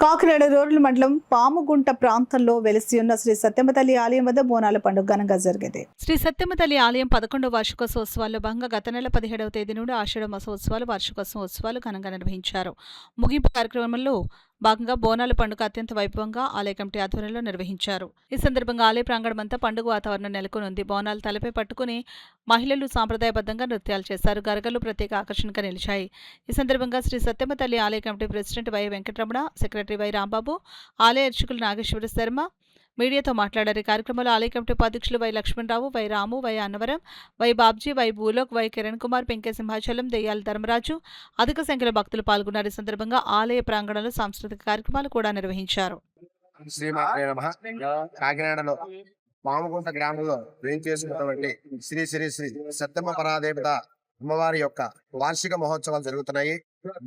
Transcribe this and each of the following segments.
Kakinada rural మండలం పాముగుంట ప్రాంతంలో వెలిసి ఉన్న శ్రీ సత్యమ్మ తల్లి ఆలయం వద్ద బోనాల పండుగ ఘనంగా జరిగింది. శ్రీ సత్యమ్మ తల్లి ఆలయం 11వ వార్షికోత్సవాల్లో భాగంగా గత నెల 17వ తేదీ నుండి ఆషాఢ మాసోత్సవాలు వార్షికోత్సవాలు ఘనంగా నిర్వహించారు. ముగింపు కార్యక్రమంలో భాగంగా బోనాల పండుగ అత్యంత వైభవంగా ఆలయ కమిటీ ఆధ్వర్యంలో నిర్వహించారు. ఈ సందర్భంగా ఆలయ ప్రాంగణమంతా పండుగ వాతావరణం నెలకొనుంది. బోనాలు తలపై పట్టుకుని మహిళలు సాంప్రదాయబద్ధంగా నృత్యాలు చేశారు. గరగలు ప్రత్యేక ఆకర్షణగా నిలిచాయి. ఈ సందర్భంగా శ్రీ సత్యమ్మ తల్లి ఆలయ committee president Y Venkataramana, secretary Y Rambabu, ఆలయ అర్చకులు నాగేశ్వర శర్మ మీడియాతో మాట్లాడారు. ఈ కార్యక్రమంలో ఆలయ కమిటీ ఉపాధ్యక్షులు Y Lakshmana Rao, Y Ramu, Y Annavaram, Y Babji, Y Bhulok, Y Kiran Kumar, Penke Simhachalam, Deyyala Dharmaraju అధిక సంఖ్యలో భక్తులు పాల్గొన్నారు. ఈ సందర్భంగా ఆలయ ప్రాంగణంలో సాంస్కృతిక కార్యక్రమాలు కూడా నిర్వహించారు. కాకినాడలో పాముగుంట గ్రామంలో వేయించేసినటువంటి శ్రీ శ్రీ శ్రీ సత్యమ్మ పరాదేవత అమ్మవారి యొక్క వార్షిక మహోత్సవాలు జరుగుతున్నాయి.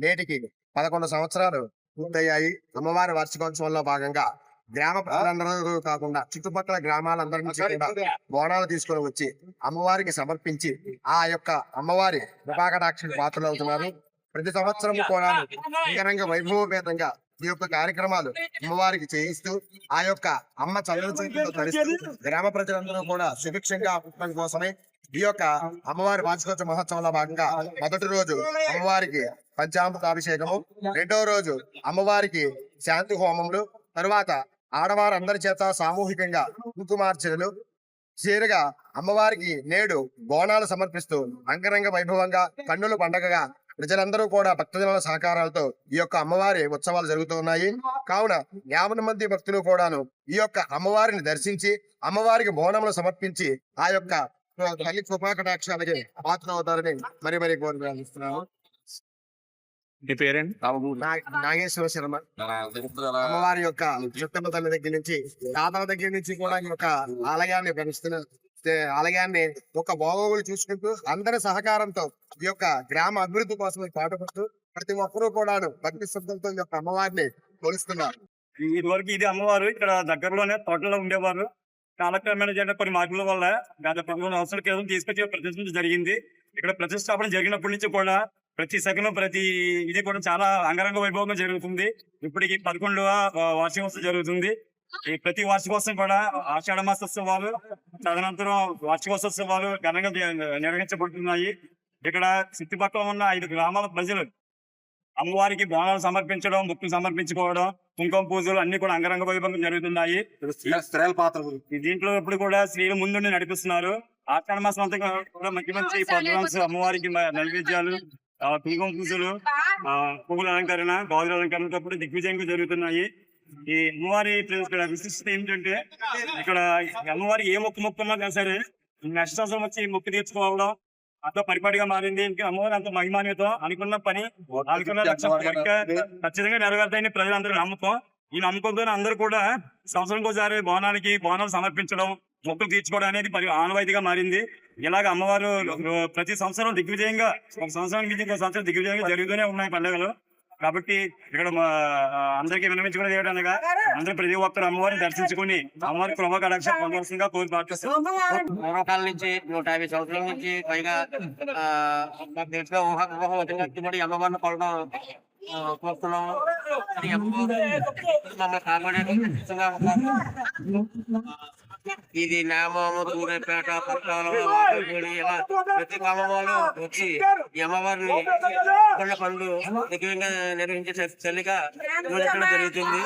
నేటికి 11 సంవత్సరాలు పూర్తయ్యాయి. అమ్మవారి వార్షికోత్సవంలో భాగంగా గ్రామ ప్రజలందరూ కాకుండా చుట్టుపక్కల గ్రామాలందరి నుంచి కూడా బోనాలు తీసుకొని వచ్చి అమ్మవారికి సమర్పించి ఆ యొక్క అమ్మవారి కృపాకటాక్ష పాత్రలు అవుతున్నారు. ప్రతి సంవత్సరం కూడా అంగరంగ వైభవపేతంగా ఈ యొక్క కార్యక్రమాలు అమ్మవారికి చేయిస్తూ ఆ యొక్క అమ్మ చల్లచూపులతో తరిస్తూ గ్రామ ప్రజలందరూ కూడా సుభిక్షంగా ఉండడం కోసమే ఈ యొక్క అమ్మవారి వార్షికోత్సవ మహోత్సవంలో భాగంగా మొదటి రోజు అమ్మవారికి పంచామృతాభిషేకము, రెండవ రోజు అమ్మవారికి శాంతి హోమములు, తరువాత ఆడవారందరి చేత సామూహికంగా కుంకుమార్చనలు చేరుగా అమ్మవారికి నేడు బోనాలు సమర్పిస్తూ అంగరంగ వైభవంగా కన్నుల పండగగా ప్రజలందరూ కూడా భక్తజనుల సహకారాలతో ఈ యొక్క అమ్మవారి ఉత్సవాలు జరుగుతూ ఉన్నాయి. కావున 50 మంది భక్తులు కూడాను ఈ యొక్క అమ్మవారిని దర్శించి అమ్మవారికి బోనములు సమర్పించి ఆ యొక్క తల్లి కృపాకటాక్షాలకి పాత్ర అవుతారని మరి కోరుతున్నాను. నాగేశ్వర శర్మ. అమ్మవారి యొక్క సత్యమ్మ తల్లి దగ్గర నుంచి తాతల దగ్గర నుంచి కూడా ఈ యొక్క ఆలయాన్ని పెంచుతున్న ఆలయాన్ని ఒక బాగోగులు చూసుకుంటూ అందరి సహకారంతో ఈ యొక్క గ్రామ అభివృద్ధి కోసం పాటుపడుతూ ప్రతి ఒక్కరూ కూడా భక్తి శ్రద్ధలతో ఈ యొక్క అమ్మవారిని కొలుస్తున్నారు. ఇదివరకు ఇది అమ్మవారు ఇక్కడ దగ్గరలోనే తోటలో ఉండేవారు. కాలక్రమేణా జరిగిన కొన్ని మార్పుల వల్ల గత 11 సంవత్సరాల క్రితం తీసుకొచ్చి ప్రతిష్ఠ జరిగింది. ఇక్కడ ప్రతిష్టాపన జరిగినప్పటి నుంచి కూడా ప్రతి సెకండ్ ప్రతి ఇది కూడా చాలా అంగరంగ వైభవంగా జరుగుతుంది. ఇప్పటికి 11వ వార్షికోత్సవం జరుగుతుంది. ఈ ప్రతి వార్షికోత్సవం కూడా ఆషాఢ మాసోత్సవాలు, తదనంతరం వార్షికోత్సవాలు ఘనంగా నిర్వహించబడుతున్నాయి. ఇక్కడ చుట్టుపక్కల ఉన్న 5 గ్రామాల ప్రజలు అమ్మవారికి బోనాలు సమర్పించడం, ముక్కులు సమర్పించుకోవడం, కుంకుమ పూజలు అన్ని కూడా అంగరంగ వైభవంగా జరుగుతున్నాయి. దీంట్లో ఇప్పుడు కూడా స్త్రీలు ముందుండి నడిపిస్తున్నారు. ఆషాఢ మాసం అంతా కూడా మంచి ప్రోగ్రామ్స్, అమ్మవారికి నైవేద్యాలు, కుంకుమ పూజలు, పువ్వుల అలంకరణ, గాజుల అలంకరణ కూడా దిగ్విజయంగా జరుగుతున్నాయి. ఈ అమ్మవారి విశిష్టత ఏమిటంటే ఇక్కడ అమ్మవారి ఏ మొక్కున్నా సరే నెక్స్ట్ సంవత్సరం వచ్చి మొక్కు తీర్చుకోవడం అంత పరిపాటిగా మారింది. ఇంకా అమ్మవారి అంత మహిమాన్యతో అనుకున్న పని ఖచ్చితంగా నెరవేరుతాయని ప్రజలందరూ నమ్మకం. ఈ నమ్మకంతో అందరూ కూడా సంవత్సరంకోసారి బోనాలు సమర్పించడం, మొక్కులు తీర్చుకోవడం అనేది ఆనవాయితీగా మారింది. ఇలాగ అమ్మవారు ప్రతి సంవత్సరం దిగ్విజయంగా, ఒక సంవత్సరం దిగ్విజయంగా జరుగుతూనే ఉన్నాయి పండుగలు. కాబట్టి ఇక్కడ అందరికీ విన్నవించుకునేది ఏమిటనగా అందరూ ప్రతి ఒక్కరు అమ్మవారిని దర్శించుకుని అమ్మవారి కృపా కటాక్షం పొందవలసిందిగా కోరి ప్రార్థిస్తున్నాం. పూర్వకాలం నుంచి 150 సంవత్సరాల నుంచి పైగా అమ్మవారిని కొలడం చూస్తున్నాం. ఇది నామము, సూర్యపేట, పట్టాలు, ఇలా ప్రతి గ్రామంలో వచ్చి ఈ అమ్మవారిని కొండ పనులు దిగ్విజయంగా నిర్వహించే తల్లిగా జరుగుతుంది.